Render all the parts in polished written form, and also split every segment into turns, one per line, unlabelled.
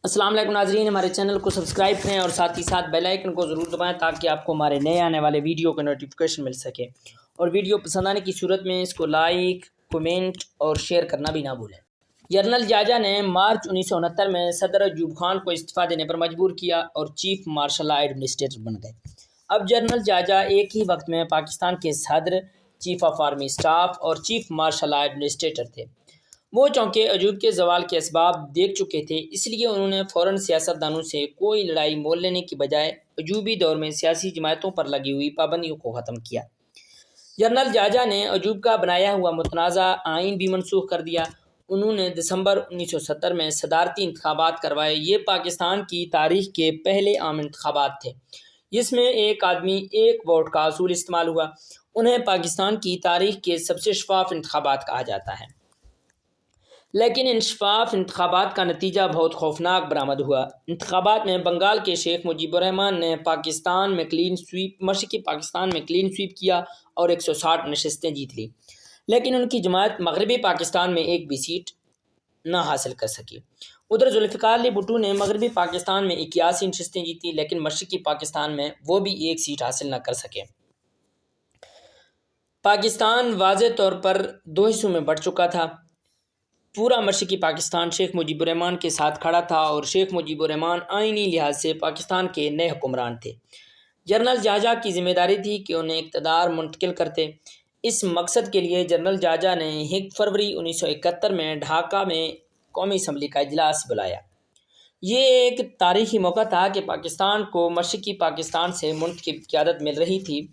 السلام علیکم ناظرین، ہمارے چینل کو سبسکرائب کریں اور ساتھ ہی ساتھ بیل آئیکن کو ضرور دبائیں تاکہ آپ کو ہمارے نئے آنے والے ویڈیو کا نوٹیفیکیشن مل سکے، اور ویڈیو پسند آنے کی صورت میں اس کو لائک، کمنٹ اور شیئر کرنا بھی نہ بھولیں۔ جنرل جاجا نے مارچ 1969 میں صدر ایوب خان کو استعفیٰ دینے پر مجبور کیا اور چیف مارشل لا ایڈمنسٹریٹر بن گئے۔ اب جنرل جاجا ایک ہی وقت میں پاکستان کے صدر، چیف آف آرمی اسٹاف اور چیف مارشل لا ایڈمنسٹریٹر تھے۔ وہ چونکہ ایوب کے زوال کے اسباب دیکھ چکے تھے، اس لیے انہوں نے فوراً سیاست دانوں سے کوئی لڑائی مول لینے کی بجائے ایوبی دور میں سیاسی جماعتوں پر لگی ہوئی پابندیوں کو ختم کیا۔ جنرل جاجا نے ایوب کا بنایا ہوا متنازع آئین بھی منسوخ کر دیا۔ انہوں نے دسمبر 1970 میں صدارتی انتخابات کروائے۔ یہ پاکستان کی تاریخ کے پہلے عام انتخابات تھے جس میں ایک آدمی ایک ووٹ کا اصول استعمال ہوا۔ انہیں پاکستان کی تاریخ کے سب سے شفاف انتخابات کہا جاتا ہے، لیکن ان شفاف انتخابات کا نتیجہ بہت خوفناک برآمد ہوا۔ انتخابات میں بنگال کے شیخ مجیب الرحمان نے مشرقی پاکستان میں کلین سویپ کیا اور 160 نشستیں جیت لی، لیکن ان کی جماعت مغربی پاکستان میں ایک بھی سیٹ نہ حاصل کر سکی۔ ادھر ذوالفقار علی بھٹو نے مغربی پاکستان میں 81 نشستیں جیتی، لیکن مشرقی پاکستان میں وہ بھی ایک سیٹ حاصل نہ کر سکے۔ پاکستان واضح طور پر دو حصوں میں بٹ چکا تھا۔ پورا مشرقی پاکستان شیخ مجیب الرحمان کے ساتھ کھڑا تھا اور شیخ مجیب الرحمان آئینی لحاظ سے پاکستان کے نئے حکمران تھے۔ جنرل جاجا کی ذمہ داری تھی کہ انہیں اقتدار منتقل کرتے۔ اس مقصد کے لیے جنرل جاجا نے 1 فروری 1971 میں ڈھاکہ میں قومی اسمبلی کا اجلاس بلایا۔ یہ ایک تاریخی موقع تھا کہ پاکستان کو مشرقی پاکستان سے منتخب قیادت مل رہی تھی،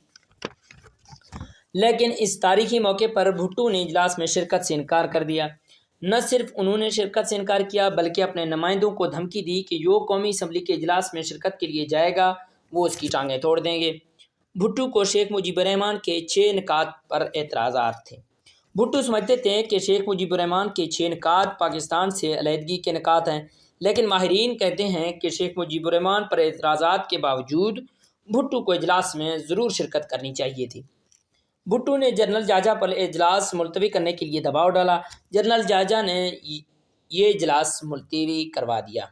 لیکن اس تاریخی موقع پر بھٹو نے اجلاس میں شرکت سے انکار کر دیا۔ نہ صرف انہوں نے شرکت سے انکار کیا بلکہ اپنے نمائندوں کو دھمکی دی کہ جو قومی اسمبلی کے اجلاس میں شرکت کے لیے جائے گا وہ اس کی ٹانگیں توڑ دیں گے۔ بھٹو کو شیخ مجیب الرحمان کے 6 نکات پر اعتراضات تھے۔ بھٹو سمجھتے تھے کہ شیخ مجیب الرحمان کے 6 نکات پاکستان سے علیحدگی کے نکات ہیں، لیکن ماہرین کہتے ہیں کہ شیخ مجیب الرحمان پر اعتراضات کے باوجود بھٹو کو اجلاس میں ضرور شرکت کرنی چاہیے تھی۔ بھٹو نے جنرل جاجا پر اجلاس ملتوی کرنے کے لیے دباؤ ڈالا۔ جنرل جاجا نے یہ اجلاس ملتوی کروا دیا۔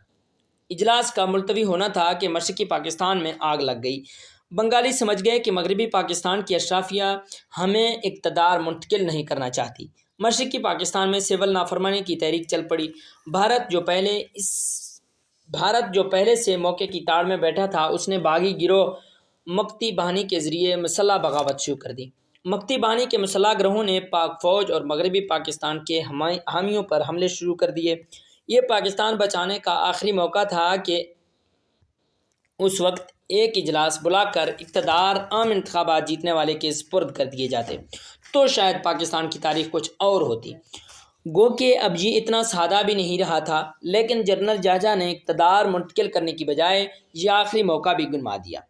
اجلاس کا ملتوی ہونا تھا کہ مشرقی پاکستان میں آگ لگ گئی۔ بنگالی سمجھ گئے کہ مغربی پاکستان کی اشرافیہ ہمیں اقتدار منتقل نہیں کرنا چاہتی۔ مشرقی پاکستان میں سول نافرمانی کی تحریک چل پڑی۔ بھارت جو پہلے سے موقع کی تاڑ میں بیٹھا تھا، اس نے باغی گروہ مکتی بہانی کے ذریعے مسلح بغاوت شروع کر دی۔ مکتی بانی کے مسلح گروہوں نے پاک فوج اور مغربی پاکستان کے حامیوں پر حملے شروع کر دیے۔ یہ پاکستان بچانے کا آخری موقع تھا کہ اس وقت ایک اجلاس بلا کر اقتدار عام انتخابات جیتنے والے کے سپرد کر دیے جاتے تو شاید پاکستان کی تاریخ کچھ اور ہوتی۔ گو کہ اب یہ اتنا سادہ بھی نہیں رہا تھا، لیکن جنرل جاجا نے اقتدار منتقل کرنے کی بجائے یہ آخری موقع بھی گنوا دیا۔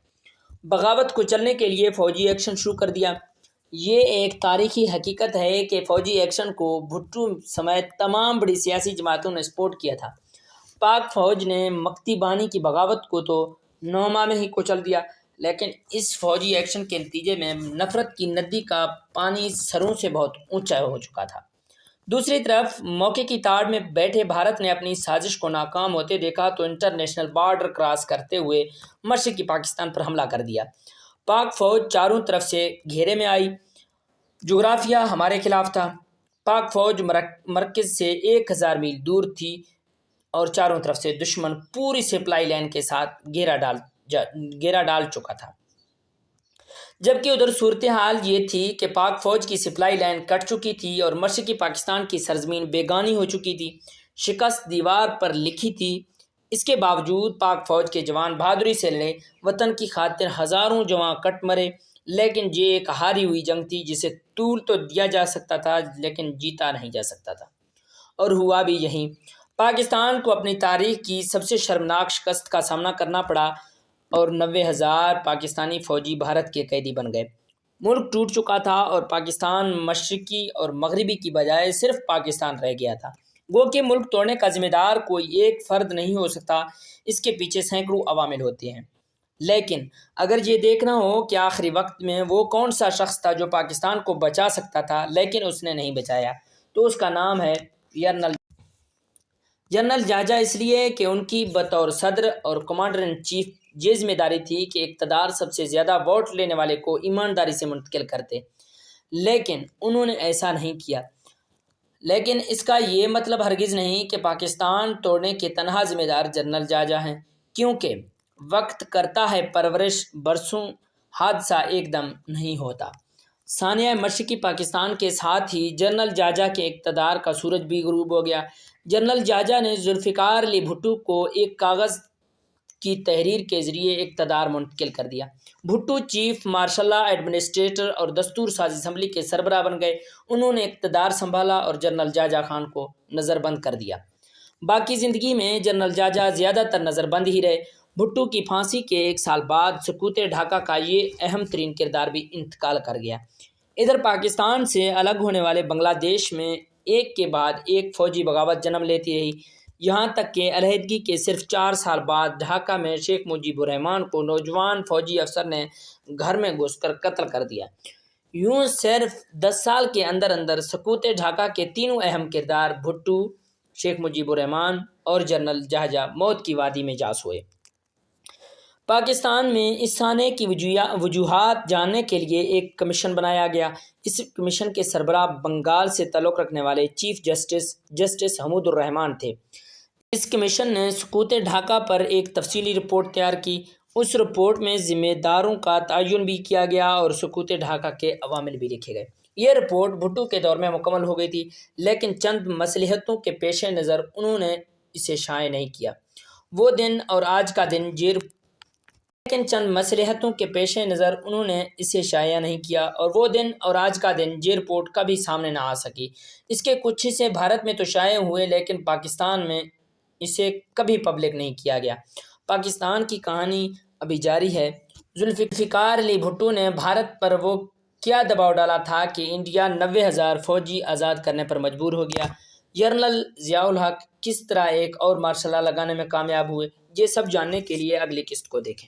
بغاوت کو چلنے کے لیے فوجی ایکشن شروع کر دیا۔ یہ ایک تاریخی حقیقت ہے کہ فوجی ایکشن کو بھٹو سمیت تمام بڑی سیاسی جماعتوں نے سپورٹ کیا تھا۔ پاک فوج نے مکتی بانی کی بغاوت کو تو 9 ماہ میں ہی کچل دیا، لیکن اس فوجی ایکشن کے نتیجے میں نفرت کی ندی کا پانی سروں سے بہت اونچا ہو چکا تھا۔ دوسری طرف موقع کی تاڑ میں بیٹھے بھارت نے اپنی سازش کو ناکام ہوتے دیکھا تو انٹرنیشنل بارڈر کراس کرتے ہوئے مشرقی پاکستان پر حملہ کر دیا۔ پاک فوج چاروں طرف سے گھیرے میں آئی۔ جغرافیہ ہمارے خلاف تھا۔ پاک فوج مرکز سے 1000 میل دور تھی اور چاروں طرف سے دشمن پوری سپلائی لائن کے ساتھ گھیرا ڈال چکا تھا، جبکہ ادھر صورتحال یہ تھی کہ پاک فوج کی سپلائی لائن کٹ چکی تھی اور مشرقی پاکستان کی سرزمین بیگانی ہو چکی تھی، شکست دیوار پر لکھی تھی۔ اس کے باوجود پاک فوج کے جوان بہادری سے لڑے، وطن کی خاطر ہزاروں جوان کٹ مرے، لیکن یہ ایک ہاری ہوئی جنگ تھی جسے طول تو دیا جا سکتا تھا لیکن جیتا نہیں جا سکتا تھا، اور ہوا بھی یہی۔ پاکستان کو اپنی تاریخ کی سب سے شرمناک شکست کا سامنا کرنا پڑا اور 90,000 پاکستانی فوجی بھارت کے قیدی بن گئے۔ ملک ٹوٹ چکا تھا اور پاکستان مشرقی اور مغربی کی بجائے صرف پاکستان رہ گیا تھا۔ گو کہ ملک توڑنے کا ذمہ دار کوئی ایک فرد نہیں ہو سکتا، اس کے پیچھے سینکڑوں عوامل ہوتے ہیں۔ لیکن اگر یہ دیکھنا ہو کہ آخری وقت میں وہ کون سا شخص تھا جو پاکستان کو بچا سکتا تھا لیکن اس نے نہیں بچایا، تو اس کا نام ہے جنرل جاجا اس لیے کہ ان کی بطور صدر اور کمانڈر ان چیف یہ ذمہ داری تھی کہ اقتدار سب سے زیادہ ووٹ لینے والے کو ایمانداری سے منتقل کرتے، لیکن انہوں نے ایسا نہیں کیا۔ لیکن اس کا یہ مطلب ہرگز نہیں کہ پاکستان توڑنے کے تنہا ذمہ دار جنرل جاجا ہیں، کیونکہ وقت کرتا ہے پرورش، برسوں حادثہ ایک دم نہیں ہوتا۔ ثانیہ مشرقی پاکستان کے ساتھ ہی جنرل جاجا کے اقتدار کا سورج بھی غروب ہو گیا۔ جنرل جاجا نے ذوالفقار علی بھٹو کو ایک کاغذ کی تحریر کے ذریعے اقتدار منتقل کر دیا۔ Bhutto chief martial law, administrator اور دستور ساز اسمبلی کے سربراہ بن گئے۔ انہوں نے اقتدار سنبھالا اور جنرل جاجا خان کو نظر بند کر دیا۔ باقی زندگی میں جنرل جاجا زیادہ تر نظر بند ہی رہے۔ بھٹو کی پھانسی کے ایک سال بعد سکوت ڈھاکہ کا یہ اہم ترین کردار بھی انتقال کر گیا۔ ادھر پاکستان سے الگ ہونے والے بنگلہ دیش میں ایک کے بعد ایک فوجی بغاوت جنم لیتی رہی، یہاں تک کہ علیحدگی کے صرف 4 سال بعد ڈھاکہ میں شیخ مجیب الرحمان کو نوجوان فوجی افسر نے گھر میں گھس کر قتل کر دیا۔ یوں صرف 10 سال کے اندر اندر سکوت ڈھاکہ کے تینوں اہم کردار بھٹو، شیخ مجیب الرحمان اور جنرل جاجا موت کی وادی میں جا سوئے۔ پاکستان میں اس سانحے کی وجوہات جاننے کے لیے ایک کمیشن بنایا گیا۔ اس کمیشن کے سربراہ بنگال سے تعلق رکھنے والے چیف جسٹس حمود الرحمان تھے۔ اس کمیشن نے سکوت ڈھاکہ پر ایک تفصیلی رپورٹ تیار کی۔ اس رپورٹ میں ذمہ داروں کا تعین بھی کیا گیا اور سکوت ڈھاکہ کے عوامل بھی لکھے گئے۔ یہ رپورٹ بھٹو کے دور میں مکمل ہو گئی تھی، لیکن چند مصلحتوں کے پیش نظر انہوں نے اسے شائع نہیں کیا۔ وہ دن اور آج کا دن یہ رپورٹ کبھی سامنے نہ آ سکی۔ اس کے کچھ حصے بھارت میں تو شائع ہوئے، لیکن پاکستان میں اسے کبھی پبلک نہیں کیا گیا۔ پاکستان کی کہانی ابھی جاری ہے۔ ذوالفقار علی بھٹو نے بھارت پر وہ کیا دباؤ ڈالا تھا کہ انڈیا 90,000 فوجی آزاد کرنے پر مجبور ہو گیا؟ جنرل ضیاء الحق کس طرح ایک اور مارشل لا لگانے میں کامیاب ہوئے؟ یہ سب جاننے کے لیے اگلی قسط کو دیکھیں۔